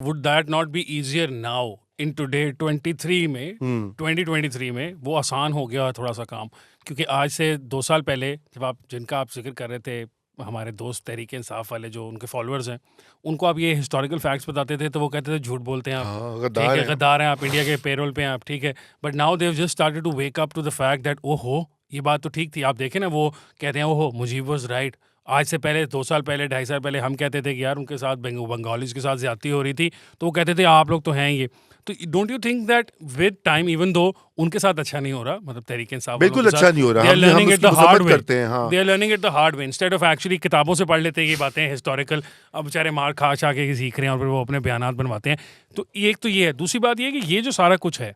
Would that not be easier now in today 23 में 2023 में वो आसान हो गया थोड़ा सा काम, क्योंकि आज से 2 साल पहले जब आप जिनका आप जिक्र कर रहे थे, हमारे दोस्त तहरीक इंसाफ वाले जो उनके फॉलोअर्स हैं, उनको आप ये हिस्टोरिकल फैक्ट्स बताते थे तो वो कहते थे झूठ बोलते हैं आप, हाँ, ठीक गद्दार है हैं। गद्दार हैं आप, इंडिया के पेरोल पे हैं आप, ठीक है। But now they've just started to wake up to the fact that ओहो ये बात तो ठीक थी। आप देखें ना, वो कहते हैं ओहो मुजीब वाज राइट। आज से पहले 2 साल पहले 2.5 साल पहले हम कहते थे कि यार उनके साथ बंगालीज के साथ ज्यादती हो रही थी, तो वो कहते थे आप लोग तो हैं ये। तो don't you think that with time, even though उनके साथ अच्छा नहीं हो रहा, मतलब तहरीक इंसाफ वालों बिल्कुल के अच्छा साथ, नहीं हो दे रहा, आर हम लर्निंग इट उसकी द हार्ड मसम्मत वे, करते हैं। हाँ, they are learning it the hard way instead of actually किताबों से पढ़ लेते हैं ये बातें हिस्टोरिकल, अब बेचारे मार खा के सीख रहे हैं और फिर वो अपने बयानात बनवाते हैं। तो एक तो ये है, दूसरी बात ये है कि ये जो सारा कुछ है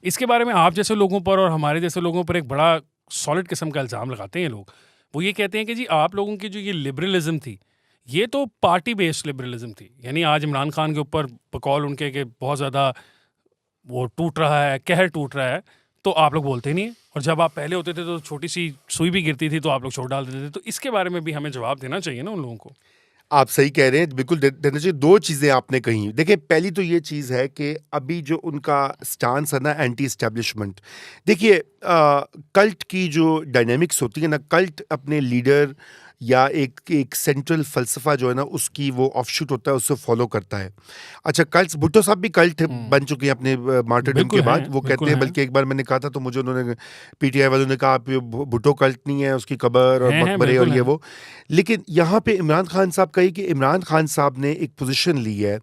इसके बारे में आप जैसे लोगों पर और हमारे जैसे लोगों पर एक बड़ा सॉलिड किस्म का इल्ज़ाम लगाते हैं लोग। वो ये कहते हैं कि जी आप लोगों की जो ये लिबरलिज्म थी, ये तो पार्टी बेस्ड लिबरलिज्म थी। यानी आज इमरान खान के ऊपर बकौल उनके के बहुत ज़्यादा वो टूट रहा है, कहर टूट रहा है, तो आप लोग बोलते नहीं हैं। और जब आप पहले होते थे तो छोटी सी सुई भी गिरती थी तो आप लोग छोड़ डाल देते थे। तो इसके बारे में भी हमें जवाब देना चाहिए ना उन लोगों को। आप सही कह रहे हैं, बिल्कुल देना चाहिए। दो चीज़ें आपने कही, देखिए पहली तो ये चीज़ है कि अभी जो उनका स्टांस है ना एंटी इस्टेब्लिशमेंट, देखिए कल्ट की जो डायनेमिक्स होती है ना, कल्ट अपने लीडर या एक सेंट्रल फलसफा जो है ना उसकी वो ऑफशूट होता है, उससे फॉलो करता है। अच्छा, कल्ट, भुट्टो साहब भी कल्ट बन चुके हैं अपने मार्टरडम के बिल्कुल बाद, हैं, वो कहते बिल्कुल हैं, हैं, बल्कि एक बार मैंने कहा था तो मुझे उन्होंने पीटीआई वालों ने कहा आप ये भुट्टो कल्ट नहीं है, उसकी कबर और हैं, मकबरे और बिल्कुल ये हैं। वो। लेकिन यहाँ पे इमरान खान साहब कही कि इमरान खान साहब ने एक पोजीशन ली है,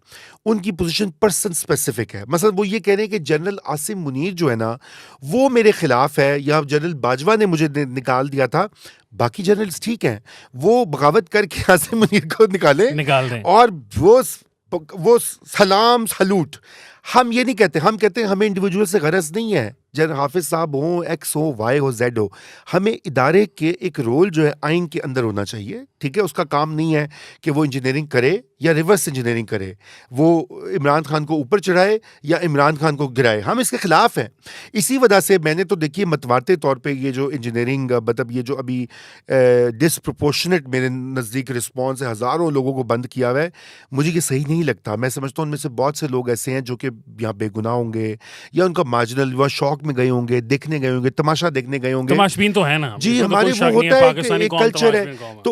उनकी पोजीशन पर्सन स्पेसिफिक है। मतलब वो ये कह रहे हैं कि जनरल आसिम मुनीर जो है ना वो मेरे खिलाफ है, या जनरल बाजवा ने मुझे निकाल दिया था, बाकी जनरल्स ठीक हैं, वो बगावत करके आसिम मुनीर को निकाले निकाल दें। और वो सलाम सलूट। हम ये नहीं कहते, हम कहते हैं हमें इंडिविजुअल से गरज नहीं है, जन हाफिज साहब हो, एक्स हो, वाई हो, जेड हो, हमें इदारे के एक रोल जो है आइन के अंदर होना चाहिए, ठीक है। उसका काम नहीं है कि वो इंजीनियरिंग करे या रिवर्स इंजीनियरिंग करे, वो इमरान खान को ऊपर चढ़ाए या इमरान खान को गिराए, हम इसके खिलाफ हैं। इसी वजह से मैंने तो देखिए मतवारते तौर पे ये जो इंजीनियरिंग, मतलब ये जो अभी डिसप्रोपोर्शनेट मेरे नज़दीक रिस्पॉन्स है, हज़ारों लोगों को बंद किया हुआ है, मुझे ये सही नहीं लगता। मैं समझता हूँ उनमें से बहुत से लोग ऐसे हैं जो कि यहाँ बेगुनाह होंगे, या उनका मार्जिनल, वह शौक में गए होंगे, देखने गए होंगे, तमाशा देखने गए होंगे। तमाशबीन तो है ना, जी, इसमें तो हमारे कोई वो शक नहीं है, होता है कि पाकिस्तानी एक कौम कल्चर है, तमाशबीन कौम है। तो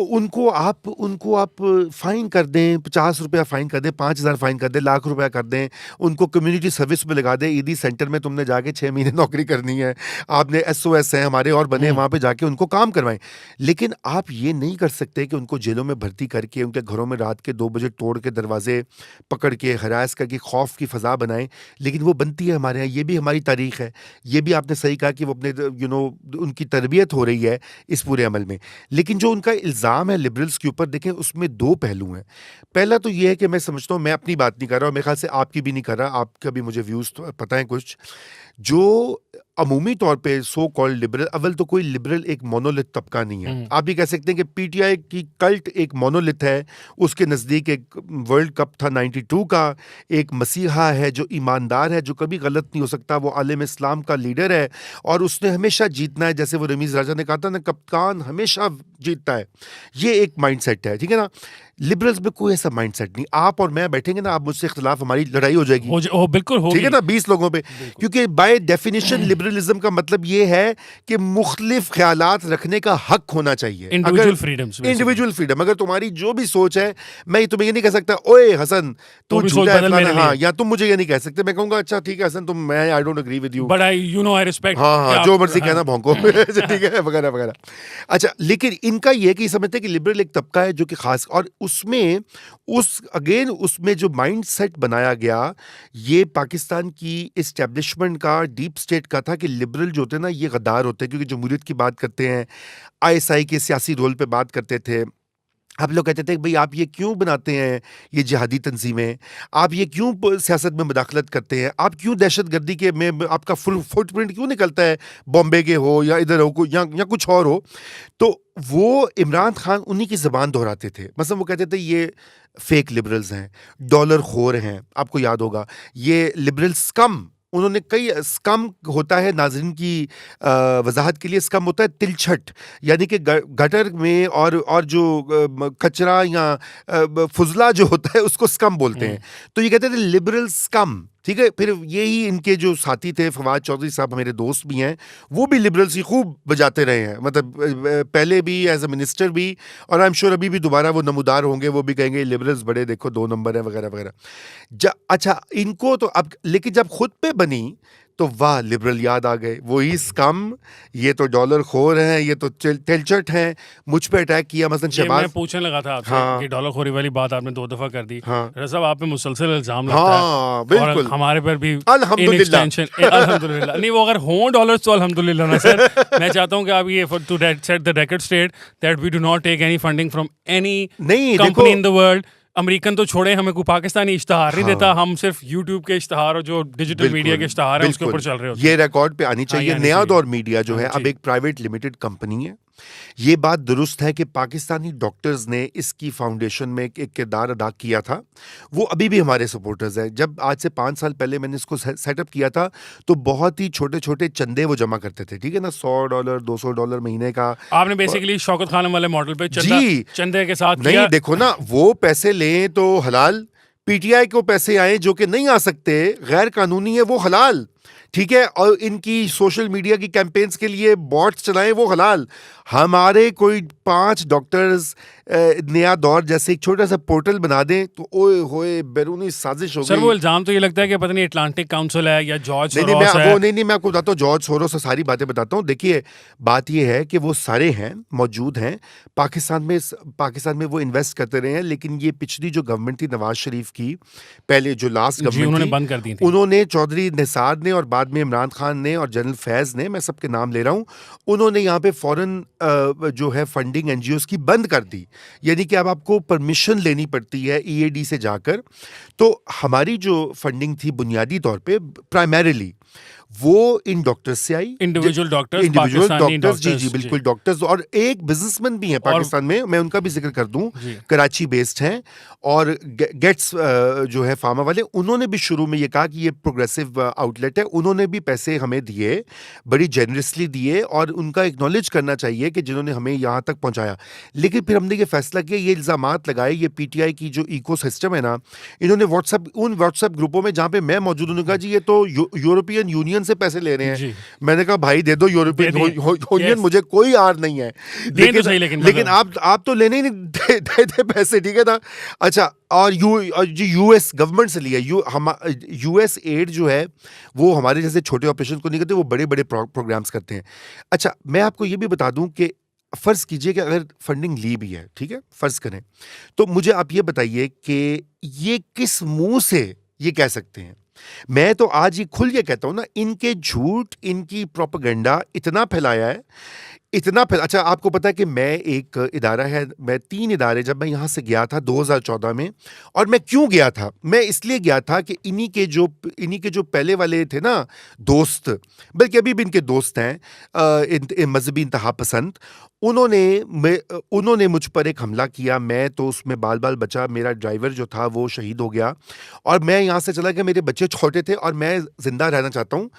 उनको आप फाइन कर दें, 50 रुपया फाइन कर दें, 5,000 फाइन कर दें, लाख रुपया कर दें, उनको कम्युनिटी सर्विस में लगा दें। ईदी सेंटर में तुमने जाके 6 महीने नौकरी करनी है, आपने SOS है हमारे और बने, वहां पे जाके उनको काम करवाएं। लेकिन आप ये नहीं कर सकते कि उनको जेलों में भर्ती करके उनके घरों में रात के 2 बजे तोड़ के दरवाजे पकड़ के हरास करके खौफ की फजा बनाएं। लेकिन वो बनती है हमारे यहाँ, ये भी हमारी तारीख है। ये भी आपने सही कहा कि वो अपने उनकी तरबियत हो रही है इस पूरे अमल में। लेकिन जो उनका इल्ज़ाम है लिबरल्स के ऊपर, देखें उसमें दो पहलू हैं। पहला तो ये है कि मैं समझता हूँ, मैं अपनी बात नहीं कर रहा और मेरे ख्याल से आपकी भी नहीं कर रहा, आपका भी मुझे व्यूज़ तो पता है कुछ, जो अमूमी तौर पे सो कॉल्ड लिबरल, अव्वल तो कोई लिबरल एक मोनोलिथ तबका नहीं है। आप भी कह सकते हैं कि पीटीआई की कल्ट एक मोनोलिथ है, उसके नज़दीक एक वर्ल्ड कप था 92 का, एक मसीहा है जो ईमानदार है, जो कभी गलत नहीं हो सकता, वो आलिम इस्लाम का लीडर है और उसने हमेशा जीतना है, जैसे वो रमीज़ राजा ने कहा था ना, कप्तान हमेशा जीतता है। ये एक माइंडसेट है, ठीक है ना। लिबरल्स में कोई ऐसा माइंडसेट नहीं। आप और मैं बैठेंगे ना, आप मुझसे खिलाफ, हमारी लड़ाई हो जाएगी, बिल्कुल होगी, ठीक है ना, 20 लोगों पे। क्योंकि बाय डेफिनेशन लिबरलिज्म का मतलब ये है कि मुख्तलिफ ख्यालात रखने का हक होना चाहिए, इंडिविजुअल फ्रीडम्स, इंडिविजुअल फ्रीडम। अगर तुम्हारी जो भी सोच है, मैं तुम्हें ये नहीं कह सकता ओए हसन तू भी सोच झूठा है बदल फलाना, मेरे हाँ, लिए। या तुम मुझे ये नहीं कह सकते। मैं कहूंगा अच्छा ठीक है हसन, तुम, मैं I don't agree with you, but I respect, हाँ हाँ, जो मर्जी हाँ। कहना भौंको, ठीक है, वगैरह वगैरह। अच्छा, लेकिन इनका ये है कि समझते हैं कि लिबरल एक तबका है जो कि खास, और उसमें उसमें जो माइंडसेट बनाया गया, ये पाकिस्तान की इस्टेब्लिशमेंट का, डीप स्टेट का था कि लिबरल जो होते हैं ना ये गद्दार होते हैं, क्योंकि जमहूरियत की बात करते हैं, ISI के सियासी रोल पे बात करते थे। आप लोग कहते थे भाई आप ये क्यों बनाते हैं ये जिहादी तंजीमें, आप ये क्यों सियासत में मुदाखलत करते हैं, आप क्यों दहशतगर्दी के में आपका फुल फुटप्रिंट क्यों निकलता है, बॉम्बे के हो या इधर हो या कुछ और हो। तो वो इमरान खान उन्हीं की ज़बान दोहराते थे। मतलब वो कहते थे ये फेक लिबरल्स हैं, डॉलर खोर हैं, आपको याद होगा ये लिबरल्स कम उन्होंने कई स्कम होता है, नाज़रीन की वजाहत के लिए, स्कम होता है तिलछट, यानी कि गटर में और जो कचरा या फुजला जो होता है उसको स्कम बोलते हैं। तो ये कहते थे लिबरल स्कम, ठीक है। फिर यही इनके जो साथी थे फवाद चौधरी साहब, मेरे दोस्त भी हैं, वो भी लिबरल्स ही खूब बजाते रहे हैं, मतलब पहले भी एज अ मिनिस्टर भी, और आई एम श्योर अभी भी दोबारा वो नमूदार होंगे, वो भी कहेंगे लिबरल्स बड़े देखो 2 नंबर है वगैरह वगैरह। अच्छा, इनको तो अब, लेकिन जब खुद पे बनी तो वाह लिबरल याद आ गए, वही स्कम, ये तो डॉलर खोर हैं, ये तो तिलचट हैं, मुझ पे अटैक किया मसलन ये शहबाज। मैं पूछने लगा था आपसे हाँ। कि डॉलर खोरी वाली बात आपने 2 दफा कर दी। हाँ। रज़ा साहब, आप पे मुसलसल इल्जाम लगता है, हाँ और बिल्कुल, हमारे पर भी अल्हम्दुलिल्लाह। अल्हम्दुलिल्लाह नहीं, वो अगर हों डॉलर्स तो अल्हम्दुलिल्लाह ना सर। मैं चाहता हूँ कि आप ये to set the record straight that we do not take any funding from any नहीं कंपनी इन देखो, द वर्ल्ड। अमेरिकन तो छोड़े, हमें कोई पाकिस्तानी इश्तहार नहीं हाँ। देता, हम सिर्फ यूट्यूब के इश्तहार और जो डिजिटल मीडिया के इश्तहार हैं उसके ऊपर चल रहे होते हैं। ये रिकॉर्ड पे आनी चाहिए। आनी नया चाहिए। दौर मीडिया जो है हाँ, अब जी। एक प्राइवेट लिमिटेड कंपनी है। ये बात दुरुस्त है कि पाकिस्तानी डॉक्टर्स ने इसकी फाउंडेशन में एक किरदार अदा किया था, वो अभी भी हमारे सपोर्टर्स हैं। जब आज से 5 साल पहले मैंने इसको सेटअप किया था तो बहुत ही छोटे छोटे चंदे वो जमा करते थे, ठीक है ना, $100 $200 महीने का। आपने बेसिकली शौकत खान वाले मॉडल पे चंदा, जी। चंदे के साथ नहीं किया। देखो ना, वो पैसे लें तो हलाल, पीटीआई को पैसे आए जो कि नहीं आ सकते, गैर कानूनी है, वो हलाल, ठीक है। और इनकी सोशल मीडिया की कैंपेन्स के लिए बॉट्स चलाएं, वो हलाल। हमारे कोई 5 डॉक्टर्स नया दौर जैसे एक छोटा सा पोर्टल बना दें तो ओए होए बैरूनी साजिश हो सर गई। वो इल्जाम तो ये लगता है कि पता नहीं अटलांटिक काउंसिल है या जॉर्ज नहीं सोरोस है। मैं आपको बताता हूँ, जॉर्ज सोरोस से सारी बातें बताता हूँ। देखिए बात ये है कि वो सारे हैं, मौजूद हैं पाकिस्तान में वो इन्वेस्ट करते रहे हैं, लेकिन ये पिछली जो गवर्नमेंट थी नवाज शरीफ की, पहले जो लास्ट जी, गवर्नमेंट उन्होंने थी, बंद कर दी थी। उन्होंने चौधरी निसार ने और बाद में इमरान खान ने और जनरल फैज ने, मैं सबके नाम ले रहा हूँ, उन्होंने यहाँ पे फॉरेन जो है फंडिंग एनजीओस की बंद कर दी, यानी कि अब आपको परमिशन लेनी पड़ती है ईएडी से जाकर। तो हमारी जो फंडिंग थी बुनियादी तौर पे प्राइमरीली वो इन डॉक्टर्स से आई, individual doctors, individual Pakistani doctors, जी डॉक्टर्स, बिल्कुल डॉक्टर्स, और एक बिजनेसमैन भी हैं पाकिस्तान में, मैं उनका भी जिक्र कर दूं, जी। कराची बेस्ड हैं, और गेट्स जो है फार्मा वाले, उन्होंने भी शुरू में ये कहा कि ये प्रोग्रेसिव आउटलेट है, उन्होंने भी पैसे हमें दिए, बड़ी जेनरसली दिए, और उनका एक्नॉलेज करना चाहिए कि जिन्होंने हमें यहाँ तक पहुँचाया। लेकिन फिर हमने ये फैसला किया, ये इल्ज़ामात लगाए, ये पीटीआई की जो इको सिस्टम है ना, इन्होंने उन व्हाट्सएप ग्रुपों में जहाँ पे मैं मौजूद हूँ, कहा जी ये तो यूरोपियन यूनियन से पैसे ले रहे हैं। जी। मैंने कहा भाई दे दो यूरोपियन यूनियन, मुझे कोई आर नहीं है, तो सही, लेकिन आप तो लेने ही नहीं दे पैसे, ठीक है ना। अच्छा, और जो यूएस गवर्नमेंट से लिया, यूएस एड जो है वो हमारे जैसे छोटे ऑपरेशन को नहीं करते, वो बड़े बड़े प्रोग्राम्स करते हैं। अच्छा, मैं आपको ये भी बता दूं कि फर्ज कीजिए कि अगर फंडिंग ली भी है, ठीक है, फर्ज करें, तो मुझे आप ये बताइए कि ये किस मुंह से ये कह सकते हैं। मैं तो आज ही खुल ये कहता हूं ना, इनके झूठ, इनकी प्रोपेगेंडा इतना फैलाया है, अच्छा, आपको पता है कि मैं एक इदारा है, मैं 3 इदारे, जब मैं यहाँ से गया था 2014 में, और मैं क्यों गया था, मैं इसलिए गया था कि इन्हीं के जो पहले वाले थे ना दोस्त, बल्कि अभी भी इनके दोस्त हैं मजहबी इंतहा पसंद, उन्होंने मुझ पर एक हमला किया। मैं तो उसमें बाल बाल बचा, मेरा ड्राइवर जो था वो शहीद हो गया, और मैं यहाँ से चला गया, मेरे बच्चे छोटे थे, और मैं जिंदा रहना चाहता हूँ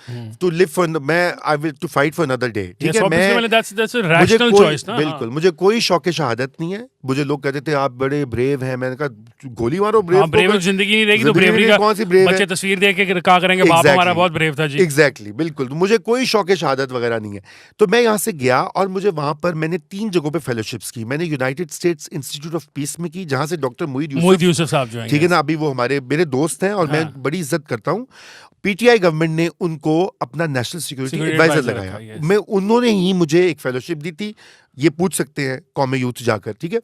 to live for, I will to fight for another day, ठीक है। बिल्कुल, मुझे कोई शौक शहादत नहीं है। मुझे लोग कहते थे आप बड़े ब्रेव हैं, मैंने कहा गोली मारो, ब्रेव जिंदगी नहीं रहेगी तो ब्रेवरी का कौन सी ब्रेव बच्चे है? तस्वीर देख के कहा करेंगे बाप हमारा बहुत ब्रेव था जी। एग्जैक्टली, बिल्कुल, तो मुझे कोई शौक शहादत वगैरह नहीं है। तो मैं यहाँ से गया, और मुझे वहां पर मैंने 3 जगहों पे फेलोशिप्स की। मैंने United states institute of peace में की, जहां से डॉक्टर मोहित यूसुफ साहब जो हैं, ठीक है ना, अभी वो मेरे दोस्त हैं, और मैं बड़ी इज्जत करता हूँ। पीटीआई गवर्नमेंट ने उनको अपना नेशनल सिक्योरिटी एडवाइजर लगाया, उन्होंने ही मुझे एक फेलोशिप दी थी, ये पूछ सकते हैं कौमी यूथ जाकर, ठीक है।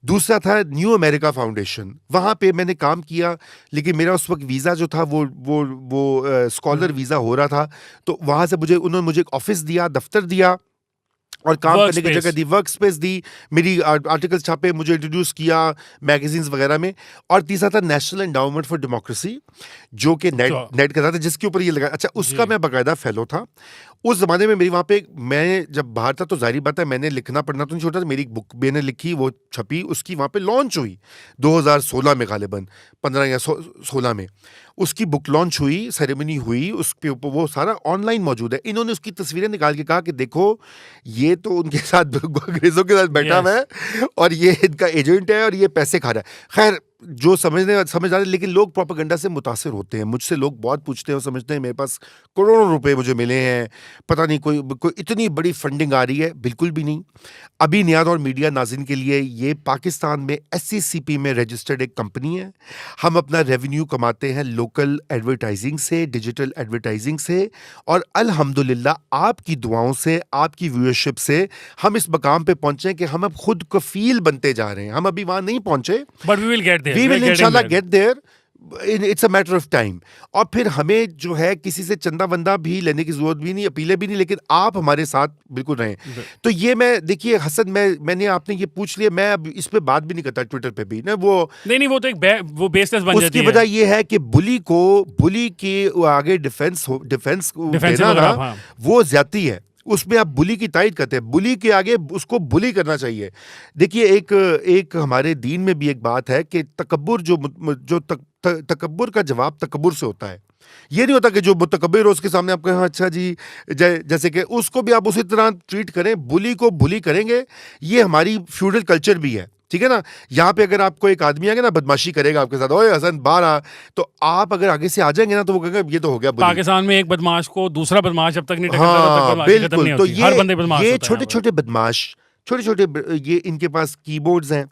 दूसरा था न्यू अमेरिका फाउंडेशन, वहां पे मैंने काम किया, लेकिन मेरा उस वक्त वीजा जो था वो स्कॉलर वीजा हो रहा था, तो वहां से उन्होंने मुझे एक ऑफिस दिया, दफ्तर दिया, और काम करने की जगह दी, वर्क स्पेस दी, मेरी आर्टिकल्स छापे, मुझे इंट्रोड्यूस किया मैगजीन्स वगैरह में। और तीसरा था नेशनल एंडाउमेंट फॉर डेमोक्रेसी, जो कि नेट का था, जिसके ऊपर ये लगा। अच्छा, उसका मैं बाकायदा फेलो था उस जमाने में। मेरी वहाँ पे, मैं जब बाहर था तो जाहिर बात है मैंने लिखना पढ़ना तो नहीं छोड़ा था, मेरी एक बुक मैंने लिखी, वो छपी, उसकी वहाँ पे लॉन्च हुई 2016 में, गालिबन 15 या 16 में। उसकी बुक लॉन्च हुई, सेरेमनी हुई, उस पे वो सारा ऑनलाइन मौजूद है। इन्होंने उसकी तस्वीरें निकाल के कहा कि देखो ये तो उनके साथ अंग्रेजों के साथ बैठा हुआ है और ये इनका एजेंट है और ये पैसे खा रहा है। खैर जो समझ आ रहे, लेकिन लोग प्रोपेगेंडा से मुतासिर होते हैं। मुझसे लोग बहुत पूछते हैं और समझते हैं मेरे पास करोड़ों रुपए मुझे मिले हैं, पता नहीं कोई इतनी बड़ी फंडिंग आ रही है। बिल्कुल भी नहीं। अभी नियाद और मीडिया नाज़रीन के लिए, ये पाकिस्तान में SCCP में रजिस्टर्ड एक कंपनी है। हम अपना रेवेन्यू कमाते हैं लोकल एडवर्टाइजिंग से, डिजिटल एडवर्टाइजिंग से, और अल्हम्दुलिल्लाह आपकी दुआओं से, आपकी व्यूअरशिप से हम इस मकाम पे पहुंचे हैं कि हम अब खुद कफील बनते जा रहे हैं। हम अभी वहां नहीं पहुंचे, but we will get there, we will इंशाल्लाह get there, it's a matter of time. और फिर हमें जो है किसी से चंदा वंदा भी लेने की जरूरत भी नहीं, अपीलें भी नहीं, लेकिन आप हमारे साथ बिल्कुल रहें। तो ये मैं, देखिए हसन, मैंने आपने ये पूछ लिया, मैं अब इस पे बात भी नहीं करता ट्विटर पे भी ना, वो नहीं वो तो एक वो बेसलेस बन जाती उसकी है। वजह ये है कि बुली के आगे डिफेंस देना ना, हाँ। वो ज्यादती है। उसमें आप बुली की तायद करते हैं, बुली के आगे उसको बुली करना चाहिए। देखिए एक हमारे दीन में भी एक बात है कि तकब्बुर तकब्बुर का जवाब तकब्बुर से होता है। ये नहीं होता कि जो मुतकब्बिर हो उसके सामने आप कहें हाँ अच्छा जी, जैसे कि उसको भी आप उसी तरह ट्रीट करें। बुली को बुली करेंगे, ये हमारी फ्यूडल कल्चर भी है, ठीक है ना। यहाँ पे अगर आपको एक आदमी आगे ना बदमाशी करेगा आपके साथ, ओए हसन बाहर आ, तो आप अगर आगे से आ जाएंगे ना तो वो कहेंगे ये तो हो गया बुली। पाकिस्तान में एक बदमाश को दूसरा बदमाश जब तक नहीं टकराता हाँ, तब तक बदमाशी खत्म बिल्कुल। नहीं तो होती। हर बंदे बदमाश ये होता है छोटे छोटे बदमाश, छोटे छोटे ये इनके पास कीबोर्ड्स हैं,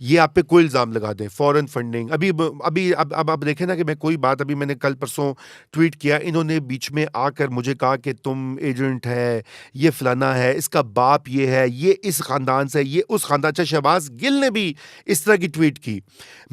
ये आप पे कोई इल्ज़ाम लगा दें, फॉरेन फंडिंग। अब आप देखें ना कि मैं कोई बात, अभी मैंने कल परसों ट्वीट किया, इन्होंने बीच में आकर मुझे कहा कि तुम एजेंट है, ये फलाना है, इसका बाप ये है, ये इस ख़ानदान से, ये उस ख़ानदान से। शहबाज गिल ने भी इस तरह की ट्वीट की।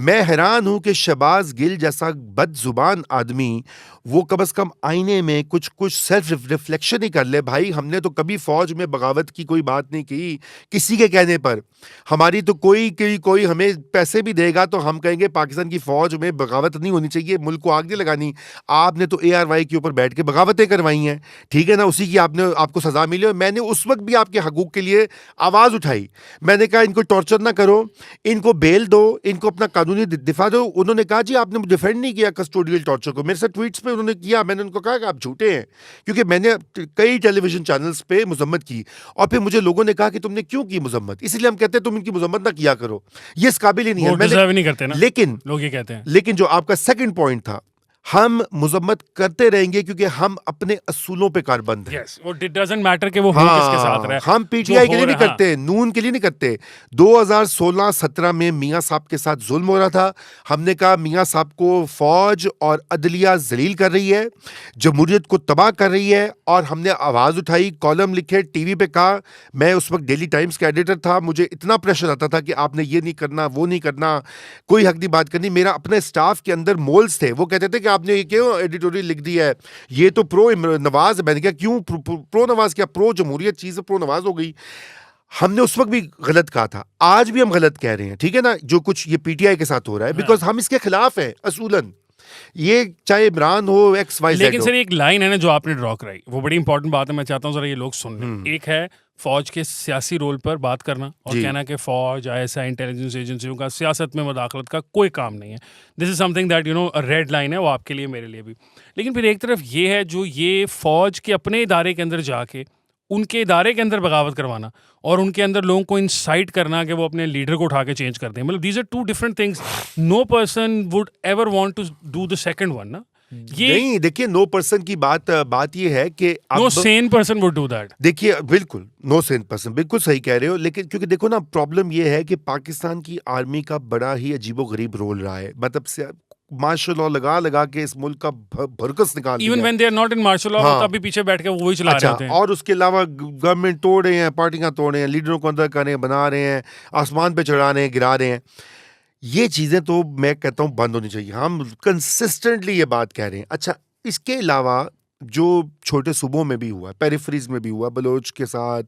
मैं हैरान हूँ कि शहबाज गिल जैसा बदजुबान आदमी वो कम से कम आईने में कुछ सेल्फ रिफ्लेक्शन ही कर ले। भाई हमने तो कभी फौज में बगावत की कोई बात नहीं की किसी के कहने पर। हमारी तो कोई हमें पैसे भी देगा तो हम कहेंगे पाकिस्तान की फौज में बगावत नहीं होनी चाहिए, मुल्क को आग नहीं लगानी। आपने तो ARY के ऊपर बैठ के बगावतें करवाई हैं, ठीक है ना, उसी की आपको सजा मिली। और मैंने उस वक्त भी आपके हकूक के लिए आवाज़ उठाई। मैंने कहा इनको टॉर्चर ना करो, इनको बेल दो, इनको अपना कानूनी दिफा दो। उन्होंने कहा जी आपने डिफेंड नहीं किया कस्टोडियल टॉर्चर को। मेरे साथ ट्वीट्स पे उन्होंने किया, मैंने उनको कहा कि आप झूठे हैं, क्योंकि मैंने कई टेलीविजन चैनल्स पे मुजम्मत की और फिर मुझे लोगों ने कहा कि तुमने क्यों की मुजम्मत। इसलिए हम कहते हैं तुम इनकी मुजम्मत ना किया करो, ये इस काबिल ही नहीं है। डिजर्व नहीं करते ना, लेकिन लोग ये कहते हैं। लेकिन जो आपका सेकंड पॉइंट था, हम मुजम्मत करते रहेंगे क्योंकि हम अपने असूलों पे कारबंद हैं। Yes, वो it doesn't matter कि वो हो किसके साथ रहे। हम PTI के लिए नहीं करते, नून के लिए नहीं करते। 2016-17 में मियां साहब के साथ जुल्म हो रहा था। हमने कहा मियां साहब को फौज और अदलिया जलील कर रही है, जमहूरियत को तबाह कर रही है, और हमने आवाज उठाई, कॉलम लिखे, टीवी पे कहा। मैं उस वक्त डेली टाइम्स का एडिटर था, मुझे इतना प्रेशर आता था कि आपने ये नहीं करना, वो नहीं करना, कोई हक नहीं बात करनी। मेरा अपने स्टाफ के अंदर मोल्स थे, वो कहते थे कि आपने ये क्यों एडिटोरियल लिख दी है, ये तो प्रो नवाज है। मैंने कहा क्यों प्रो नवाज, क्या प्रो जमहूरियत चीज प्रो नवाज हो गई। हमने उस वक्त भी गलत कहा था, आज भी हम गलत कह रहे हैं, ठीक है ना, जो कुछ ये PTI के साथ हो रहा है, बिकॉज हम इसके खिलाफ हैं असूलन। ये चाहे इमरान हो, XYZ लेकिन हो। सर एक लाइन है ना जो आपने ड्रॉ कराई, वो बड़ी इंपॉर्टेंट बात है, मैं चाहता हूँ जरा ये लोग सुन लें। एक है फौज के सियासी रोल पर बात करना और कहना कि फौज, ISI, इंटेलिजेंस एजेंसियों का सियासत में मुदाखलत का कोई काम नहीं है। This is something that red line है, वो आपके लिए, मेरे लिए भी। लेकिन फिर एक तरफ ये है जो ये फौज के अपने इदारे के अंदर जाके उनके इदारे के अंदर बगावत करवाना और उनके अंदर लोगों को इंसाइट करना कि वो अपने लीडर को उठा के चेंज कर दें। मतलब these are two different things. No person would ever want to do the second one ना। ये नहीं, देखिए नो पर्सन की बात ये है कि no sane person would do that. देखिए बिल्कुल नो सेन पर्सन, बिल्कुल सही कह रहे हो। लेकिन क्योंकि देखो ना, प्रॉब्लम ये है कि पाकिस्तान की आर्मी का बड़ा ही अजीबोगरीब रोल रहा है। मतलब से मार्शल लॉ लगा के इस मुल्क का भरकस निकाल दिया। Even when they are not in martial law, हाँ। तब भी पीछे बैठ के वो वही चला रहे होते हैं। और उसके अलावा गवर्नमेंट तोड़ रहे हैं, पार्टियां तोड़ रहे हैं, लीडरों को अंदर कर रहे हैं, बना रहे हैं, आसमान पे चढ़ा रहे हैं, गिरा रहे हैं। ये चीजें तो मैं कहता हूँ बंद होनी चाहिए। हम कंसिस्टेंटली ये बात कह रहे हैं। अच्छा, इसके अलावा जो छोटे सूबों में भी हुआ, पेरिफेरीज में भी हुआ, बलोच के साथ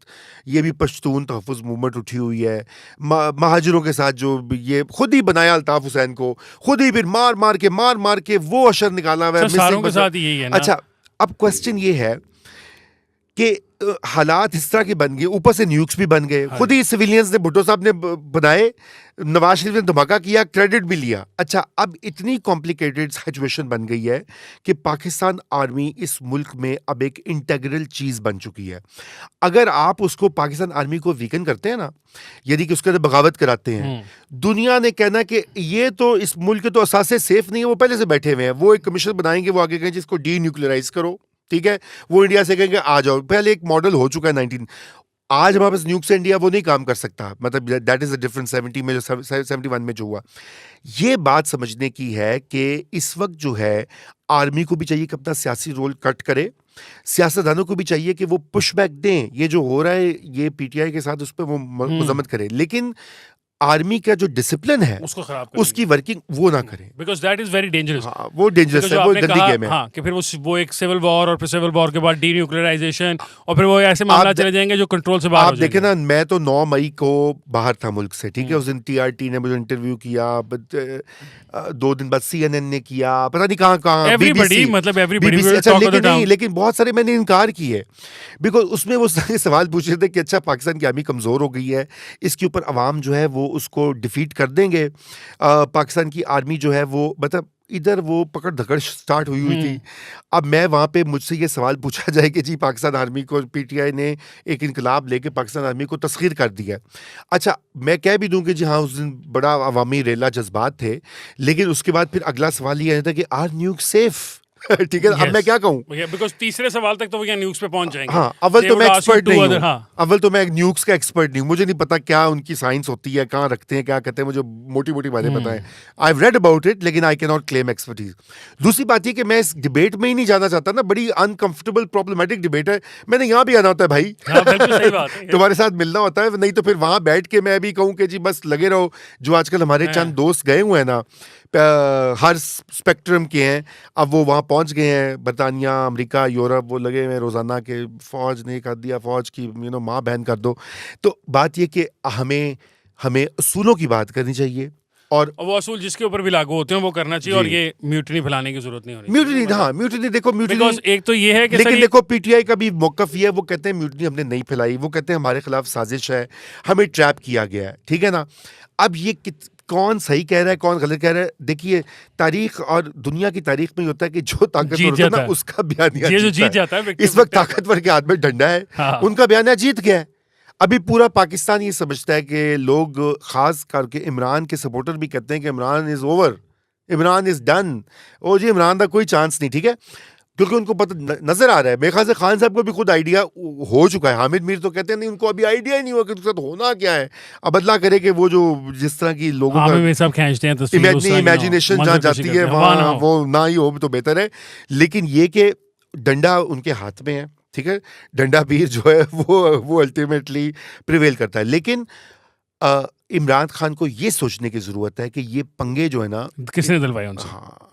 ये भी पश्तून तहफ़्फ़ुज़ मूवमेंट उठी हुई है, महाजिरों के साथ जो ये खुद ही बनाया अल्ताफ हुसैन को, खुद ही फिर मार मार के वो अशर निकाला हुआ है। सारों के साथ यही है ना। अच्छा, अब क्वेश्चन ये है कि हालात इस तरह के बन गए, ऊपर से न्यूक्स भी बन गए, खुद ही सिविलियंस ने, भुट्टो साहब ने बनाए, नवाज शरीफ ने धमाका किया, क्रेडिट भी लिया। अच्छा, अब इतनी कॉम्प्लिकेटेड सिचुएशन बन गई है कि पाकिस्तान आर्मी इस मुल्क में अब एक इंटेग्रल चीज बन चुकी है। अगर आप उसको, पाकिस्तान आर्मी को वीकन करते हैं ना, यदि कि उसके अंदर बगावत कराते हैं, दुनिया ने कहना कि ये तो इस मुल्क के तो असासे सेफ नहीं है, वो पहले से बैठे हुए हैं, वो एक कमीशन बनाएंगे, वो आगे कहें जिसको डी न्यूक्लियराइज करो, ठीक है, वो इंडिया से कहेंगे आ जाओ। पहले एक मॉडल हो चुका है 19, आज हमारे पास न्यूक से इंडिया वो नहीं काम कर सकता, मतलब दैट इज अ डिफरेंस 70 में जो 71 में जो हुआ। ये बात समझने की है कि इस वक्त जो है आर्मी को भी चाहिए कि अपना सियासी रोल कट करे, सियासतदानों को भी चाहिए कि वो पुश बैक दें, ये जो हो रहा है ये पीटीआई के साथ उस पर वो मजम्मत करे, लेकिन आर्मी का जो डिसिप्लिन है उसको खराब उसकी वर्किंग वो ना करें, because that is very dangerous. हाँ, वो डेंजरस है, वो गंदी गेम है। हाँ, कि फिर वो एक सिविल वॉर, और फिर सिविल वॉर के बाद डीन्यूक्लियराइजेशन, और फिर वो ऐसे मामला चले जाएंगे जो कंट्रोल से बाहर हो आप देखें ना, मैं तो 9 मई को बाहर था मुल्क से, ठीक है, उस दिन टीआरटी ने मुझे इंटरव्यू किया, 2 दिन बाद सीएनएन ने किया, पता नहीं कहाँ एवरीबॉडी, मतलब एवरीबॉडी, अच्छा, लेकिन नहीं, लेकिन बहुत सारे मैंने इनकार किए, बिकॉज उसमें वो सारे सवाल पूछ रहे थे कि अच्छा पाकिस्तान की आर्मी कमजोर हो गई है, इसके ऊपर अवाम जो है वो उसको डिफीट कर देंगे, पाकिस्तान की आर्मी जो है वो, मतलब इधर वो पकड़ धकड़ स्टार्ट हुई थी। अब मैं वहां पे, मुझसे ये सवाल पूछा जाए कि जी पाकिस्तान आर्मी को पीटीआई ने एक इनकलाब लेके पाकिस्तान आर्मी को तस्खीर कर दिया। अच्छा, मैं कह भी दूं कि जी हाँ, उस दिन बड़ा अवामी रेला जज्बात थे, लेकिन उसके बाद फिर अगला सवाल ये था कि आर न्यूक सेफ, ठीक है। अब मैं क्या कहूँ, बिकॉज तीसरे सवाल तक तो वो यहाँ न्यूज़ पे पहुंच जाएंगे। हाँ, अव्वल तो मैं एक्सपर्ट नहीं हूँ, हाँ, अव्वल तो मैं न्यूज़ का एक्सपर्ट नहीं हूँ, मुझे नहीं पता क्या उनकी साइंस होती है, कहाँ रखते हैं, क्या कहते हैं, मुझे मोटी मोटी बातें पता है, I have read about it, लेकिन I can not claim expertise. दूसरी बात ये कि मैं इस डिबेट में ही नहीं जाना चाहता ना, बड़ी अनकंफर्टेबल प्रॉब्लमेटिक डिबेट है, मैंने यहाँ भी आना होता है भाई, सही बात है, तुम्हारे साथ मिलना होता है, नहीं तो फिर वहां बैठ के मैं भी कहूँ कि जी बस लगे रहो, जो आजकल हमारे चंद दोस्त गए हुए हैं ना, हर स्पेक्ट्रम के हैं, अब वो वहाँ पहुँच गए हैं, बरतानिया, अमेरिका, यूरोप, वो लगे हुए हैं रोज़ाना के फ़ौज ने कर दिया, फ़ौज की माँ बहन कर दो। तो बात ये कि हमें असूलों की बात करनी चाहिए, और वो असूल जिसके ऊपर भी लागू होते हैं वो करना चाहिए, और ये म्यूटनी फैलाने की जरूरत नहीं होनी। म्यूटनी, हाँ, म्यूटनी देखो, म्यूटनी एक तो ये है कि लेकिन देखो पीटीआई का भी मौकफ ये है, वो कहते हैं म्यूटनी हमने नहीं फैलाई, वो कहते हैं हमारे खिलाफ साजिश है, हमें ट्रैप किया गया है, ठीक है ना। अब ये कौन सही कह रहा है, कौन गलत कह रहा है, देखिए तारीख और दुनिया की तारीख में होता है कि जो ताकतवर होता है ना उसका बयानिया जीत जाता है। इस वक्त ताकतवर के हाथ में डंडा है, हाँ। उनका बयानिया जीत गया है। अभी पूरा पाकिस्तान ये समझता है कि लोग, खास करके इमरान के सपोर्टर भी कहते हैं कि Imran is over, Imran is done, ओ जी इमरान का कोई चांस नहीं, ठीक है, क्योंकि उनको पता नजर आ रहा है। मेरे ख्याल से खान साहब को भी खुद आइडिया हो चुका है, हामिद मीर तो कहते हैं नहीं, उनको अभी आइडिया ही नहीं हुआ कि उसके साथ होना क्या है। अब बदला करे कि वो जो जिस तरह की लोगों का सब खींचते हैं, इमेजिनेशन जहाँ जाती है वहाँ वो ना ही हो तो बेहतर है। लेकिन ये कि डंडा उनके हाथ में है, ठीक है, डंडा पीर जो है वो अल्टीमेटली प्रिवेल करता है। लेकिन इमरान खान को ये सोचने की जरूरत है कि ये पंगे जो है ना, किसने दिलवाए उनसे। हाँ,